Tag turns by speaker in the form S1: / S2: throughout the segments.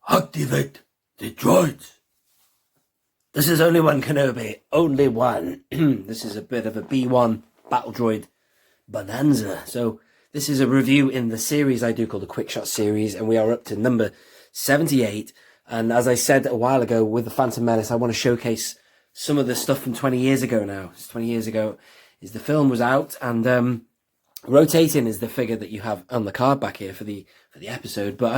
S1: Activate the droids. This is only one Kenobi, only one. This is a bit of a B1 battle droid bonanza. So this is a review in the series I do called the Quick Shot series, and we are up to number 78. And as I said a while ago with the Phantom Menace, I want to showcase some of the stuff from 20 years ago now. It's 20 years ago is the film was out, and rotating is the figure that you have on the card back here for the episode. But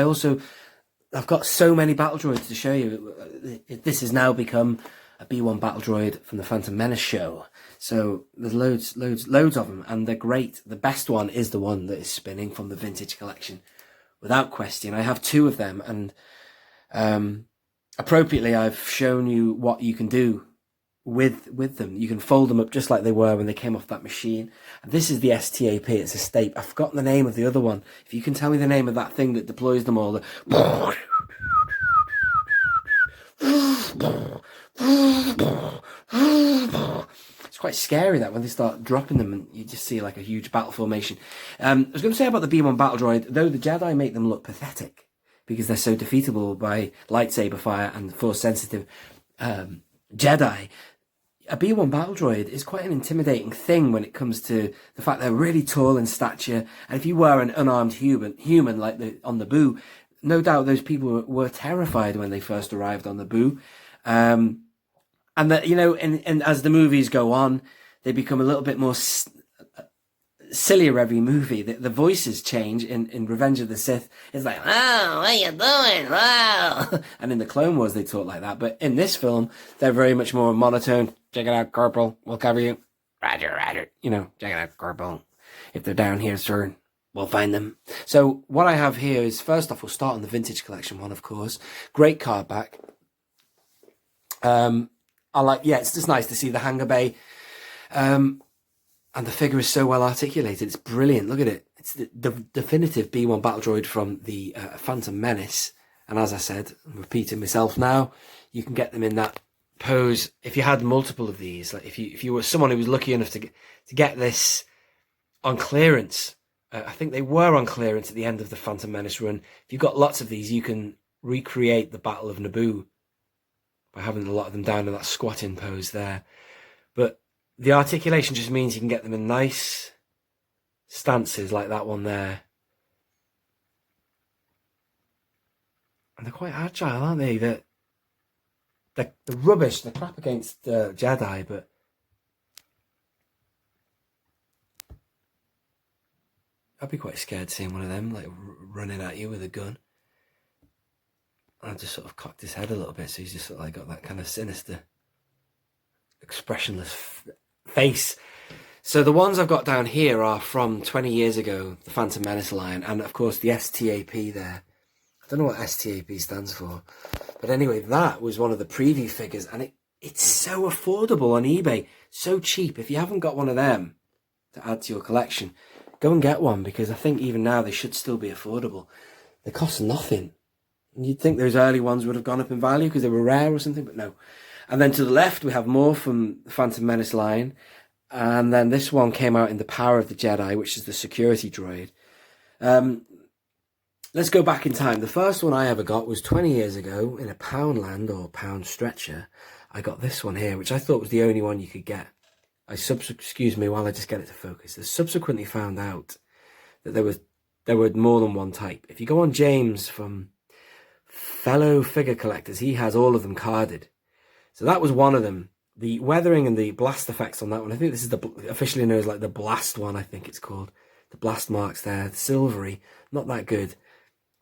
S1: I've got so many battle droids to show you. This has now become a B1 battle droid from the Phantom Menace show. So there's loads of them, and they're great. The best one is the one that is spinning from the vintage collection, without question. I have two of them, and appropriately, I've shown you what you can do with them. You can fold them up just like they were when they came off that machine. And this is the STAP. It's a STAP. I've forgotten the name of the other one. If you can tell me the name of that thing that deploys them all. It's quite scary that when they start dropping them and you just see like a huge battle formation. I was going to say about the B1 battle droid, though the Jedi make them look pathetic because they're so defeatable by lightsaber fire and force sensitive Jedi. A B1 battle droid is quite an intimidating thing when it comes to the fact they're really tall in stature. And if you were an unarmed human like on the Boo, no doubt those people were terrified when they first arrived on the Boo. And that, you know, and as the movies go on, they become a little bit more sillier every movie. The voices change. In Revenge of the Sith, it's like, "Oh, what you doing? Wow!" And in the Clone Wars, they talk like that. But in this film, they're very much more monotone. "Check it out, Corporal. We'll cover you." "Roger, roger." You know, "Check it out, Corporal. If they're down here, sir, we'll find them." So what I have here is, first off, we'll start on the vintage collection one, of course. Great card back. It's just nice to see the hangar bay. And the figure is so well articulated. It's brilliant. Look at it. It's the definitive B1 battle droid from the Phantom Menace. And as I said, I'm repeating myself now, you can get them in that pose. If you had multiple of these, like if you were someone who was lucky enough to get this on clearance, I think they were on clearance at the end of the Phantom Menace run. If you've got lots of these, you can recreate the Battle of Naboo by having a lot of them down in that squatting pose there. But the articulation just means you can get them in nice stances like that one there. And they're quite agile, aren't they? The rubbish, the crap against Jedi, but I'd be quite scared seeing one of them like running at you with a gun. I just sort of cocked his head a little bit, so he's just sort of like got that kind of sinister, expressionless face. So the ones I've got down here are from 20 years ago, the Phantom Menace line, and of course the STAP there. I don't know what STAP stands for, but anyway, that was one of the preview figures, and it's so affordable on eBay, so cheap. If you haven't got one of them to add to your collection, go and get one, because I think even now they should still be affordable. They cost nothing. You'd think those early ones would have gone up in value because they were rare or something, but no. And then to the left, we have more from the Phantom Menace line. And then this one came out in the Power of the Jedi, which is the security droid. Let's go back in time. The first one I ever got was 20 years ago in a Poundland or Pound Stretcher. I got this one here, which I thought was the only one you could get. Excuse me while I just get it to focus. I subsequently found out that there were more than one type. If you go on James from Fellow Figure Collectors, he has all of them carded. So that was one of them. The weathering and the blast effects on that one, I think this is officially known as like the blast one, I think it's called. The blast marks there, the silvery, not that good.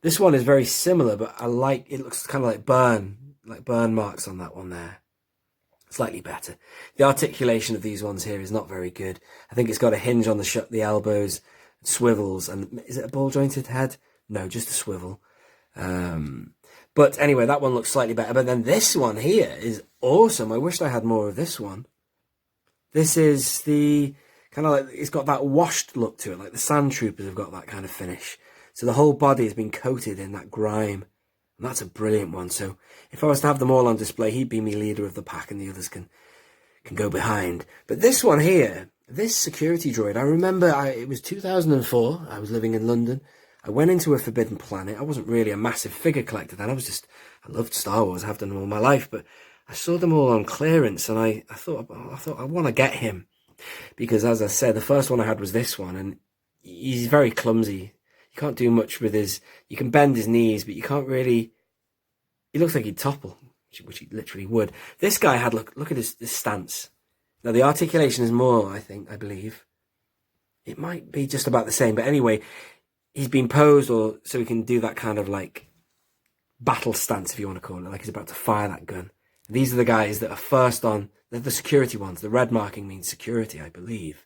S1: This one is very similar, but it looks kind of like burn marks on that one there. Slightly better. The articulation of these ones here is not very good. I think it's got a hinge on the elbows, swivels, and is it a ball jointed head? No, just a swivel. But anyway, that one looks slightly better. But then this one here is awesome. I wished I had more of this one. This is the kind of like, it's got that washed look to it, like the Sand Troopers have got that kind of finish. So the whole body has been coated in that grime. And that's a brilliant one. So if I was to have them all on display, he'd be me leader of the pack and the others can go behind. But this one here, this security droid, I remember it was 2004. I was living in London. I went into a Forbidden Planet. I wasn't really a massive figure collector then. I loved Star Wars. I've done them all my life, but I saw them all on clearance, and I thought I want to get him, because as I said, the first one I had was this one, and he's very clumsy. You can't do much with you can bend his knees, but you can't really, he looks like he'd topple, which he literally would. This guy had, look at his stance. Now the articulation is more, I believe. It might be just about the same, but anyway, he's been posed so he can do that kind of like battle stance, if you want to call it, like he's about to fire that gun. These are the guys that are first on, they're the security ones. The red marking means security, I believe.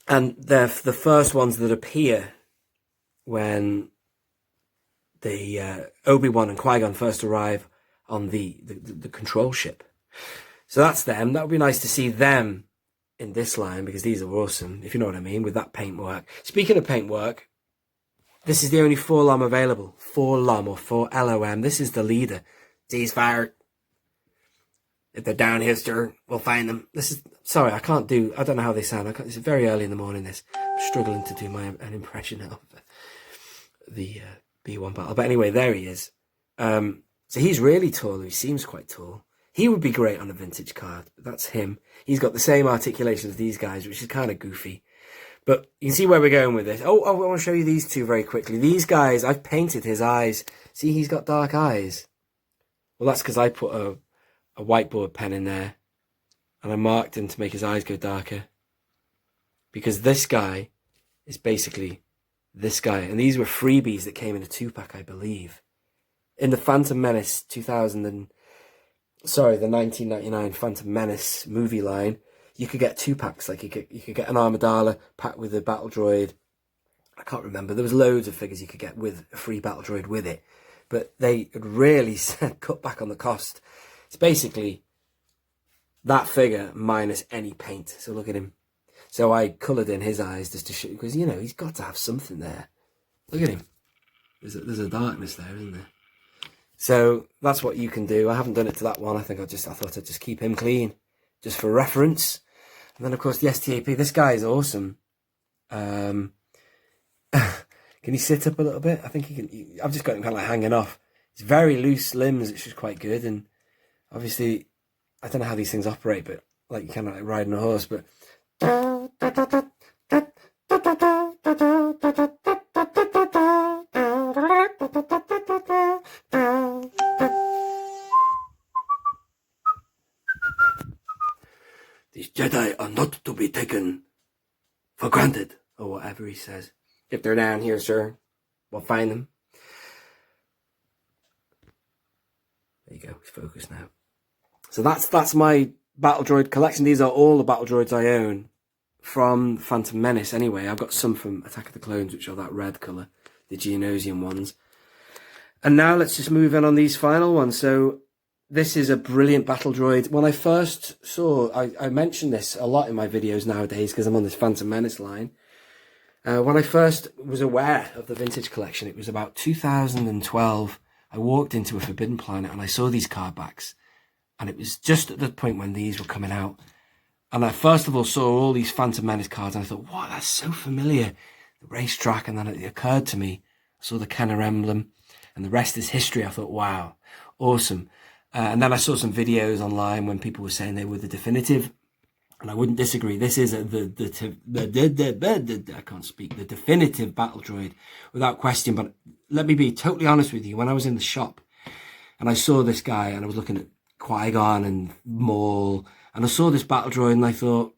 S1: And they're the first ones that appear when the Obi-Wan and Qui-Gon first arrive on the control ship. So that's them. That would be nice to see them in this line, because these are awesome, if you know what I mean, with that paintwork. Speaking of paintwork, this is the only 4LOM available. 4LOM or 4LOM. This is the leader. Ceasefire. If they're down here, sir, we'll find them. Sorry, I don't know how they sound. It's very early in the morning, this. I'm struggling to do an impression of the B1 battle. But anyway, there he is. So he's really tall. He seems quite tall. He would be great on a vintage card, but that's him. He's got the same articulation as these guys, which is kind of goofy. But you can see where we're going with this. Oh, I want to show you these two very quickly. These guys, I've painted his eyes. See, he's got dark eyes. Well, that's because I put a whiteboard pen in there, and I marked him to make his eyes go darker. Because this guy is basically this guy. And these were freebies that came in a 2-pack, I believe. In the Phantom Menace the 1999 Phantom Menace movie line, you could get 2-packs. Like you could get an Armadala packed with a battle droid. I can't remember. There was loads of figures you could get with a free battle droid with it. But they had really cut back on the cost. It's basically that figure minus any paint. So look at him. So I coloured in his eyes just to show, because, you know, he's got to have something there. Look at him. There's a darkness there, isn't there? So that's what you can do. I haven't done it to that one. I thought I'd just keep him clean, just for reference. And then, of course, the STAP. This guy is awesome. Can he sit up a little bit? I think he can. I've just got him kind of like hanging off. He's very loose limbs, which is quite good. And obviously, I don't know how these things operate, but like you kind of like riding a horse. But these Jedi are not to be taken for granted, or whatever he says. If they're down here, sir, we'll find them. There you go, he's focused now. So that's my battle droid collection. These are all the battle droids I own from Phantom Menace anyway. I've got some from Attack of the Clones, which are that red colour, the Geonosian ones. And now let's just move in on these final ones. So this is a brilliant battle droid. When I first saw, I mentioned this a lot in my videos nowadays because I'm on this Phantom Menace line. When I first was aware of the vintage collection, it was about 2012. I walked into a Forbidden Planet and I saw these card backs. And it was just at the point when these were coming out. And I first of all saw all these Phantom Menace cards and I thought, wow, that's so familiar. The racetrack, and then it occurred to me, I saw the Kenner emblem and the rest is history. I thought, wow, awesome. And then I saw some videos online when people were saying they were the definitive, and I wouldn't disagree. This is I can't speak, the definitive battle droid without question. But let me be totally honest with you. When I was in the shop and I saw this guy and I was looking at Qui-Gon and Maul, and I saw this battle droid and I thought,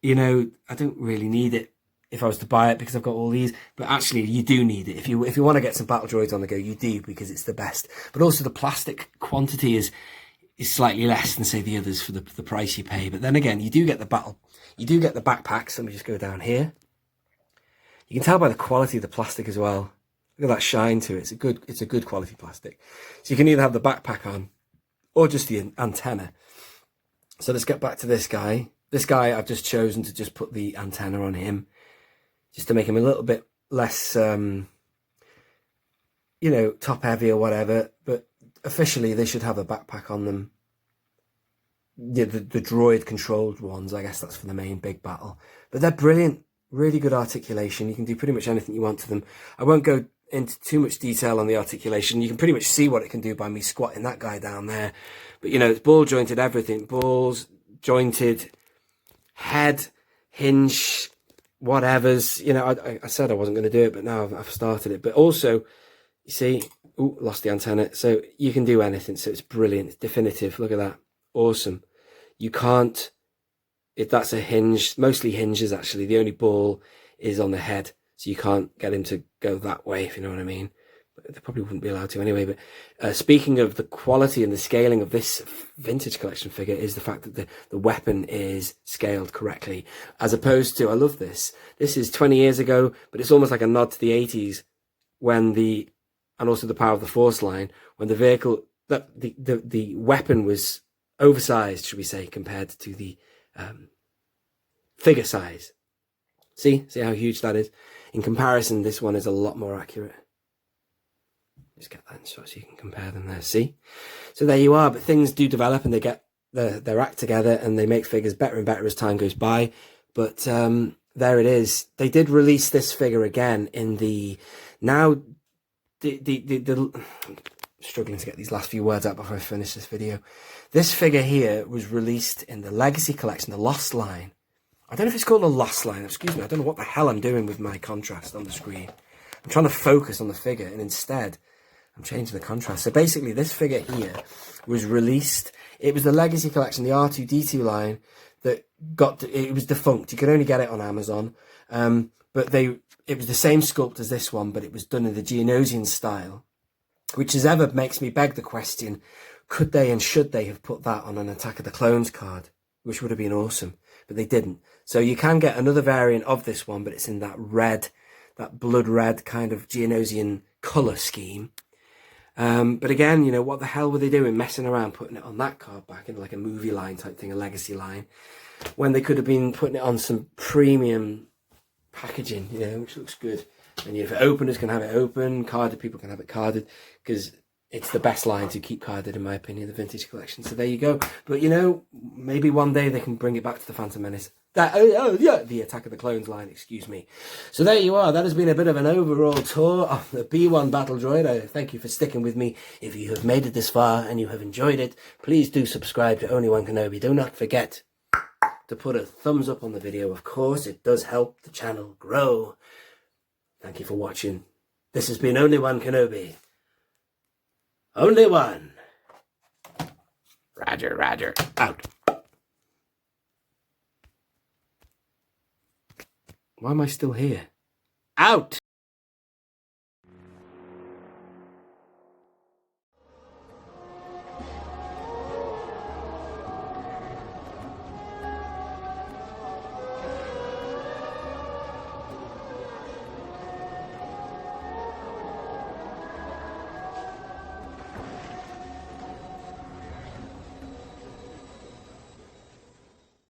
S1: you know, I don't really need it if I was to buy it because I've got all these, but actually you do need it. If you want to get some battle droids on the go, you do, because it's the best. But also the plastic quantity is slightly less than, say, the others for the price you pay. But then again, you do get the backpacks. Let me just go down here. You can tell by the quality of the plastic as well. Look at that shine to it. It's a good quality plastic. So you can either have the backpack on or just the antenna. So let's get back to this guy. This guy, I've just chosen to just put the antenna on him, just to make him a little bit less, you know, top heavy or whatever. But officially, they should have a backpack on them. Yeah, the droid controlled ones, I guess that's for the main big battle. But they're brilliant. Really good articulation. You can do pretty much anything you want to them. I won't go into too much detail on the articulation. You can pretty much see what it can do by me squatting that guy down there. But, you know, it's ball jointed everything. Balls, jointed, head, hinge, whatevers. You know, I said I wasn't going to do it, but now I've started it. But also, you see, ooh, lost the antenna. So you can do anything. So it's brilliant. It's definitive. Look at that. Awesome. You can't, if that's a hinge, mostly hinges actually. The only ball is on the head. So you can't get him to go that way, if you know what I mean. But they probably wouldn't be allowed to anyway. But speaking of the quality and the scaling of this vintage collection figure is the fact that the weapon is scaled correctly. As opposed to, I love this. This is 20 years ago, but it's almost like a nod to the 80s when and also the Power of the Force line, when the vehicle, the weapon was oversized, should we say, compared to the figure size. See how huge that is? In comparison, this one is a lot more accurate. Just get that in so you can compare them there, see? So there you are, but things do develop and they get their act together and they make figures better and better as time goes by. But there it is. They did release this figure again in the, now, I'm struggling to get these last few words out before I finish this video. This figure here was released in the Legacy Collection, the Lost line. I don't know if it's called the Lost line, excuse me, I don't know what the hell I'm doing with my contrast on the screen. I'm trying to focus on the figure and instead I'm changing the contrast. So basically this figure here was released, it was the Legacy Collection, the R2-D2 line that it was defunct. You could only get it on Amazon. But it was the same sculpt as this one, but it was done in the Geonosian style, which as ever makes me beg the question, could they and should they have put that on an Attack of the Clones card, which would have been awesome, but they didn't. So you can get another variant of this one, but it's in that red, that blood red kind of Geonosian colour scheme. But again, you know, what the hell were they doing messing around putting it on that card back in like a movie line type thing, a legacy line, when they could have been putting it on some premium packaging, you know, which looks good. And if openers can have it open, carded people can have it carded, because it's the best line to keep carded, in my opinion, the vintage collection. So there you go. But you know, maybe one day they can bring it back to the Phantom Menace. The Attack of the Clones line, excuse me. So there you are. That has been a bit of an overall tour of the B1 Battle Droid. I thank you for sticking with me. If you have made it this far and you have enjoyed it, please do subscribe to Only One Kenobi. Do not forget to put a thumbs up on the video. Of course, it does help the channel grow. Thank you for watching. This has been Only One Kenobi. Only one. Roger, roger. Out. Why am I still here? Out!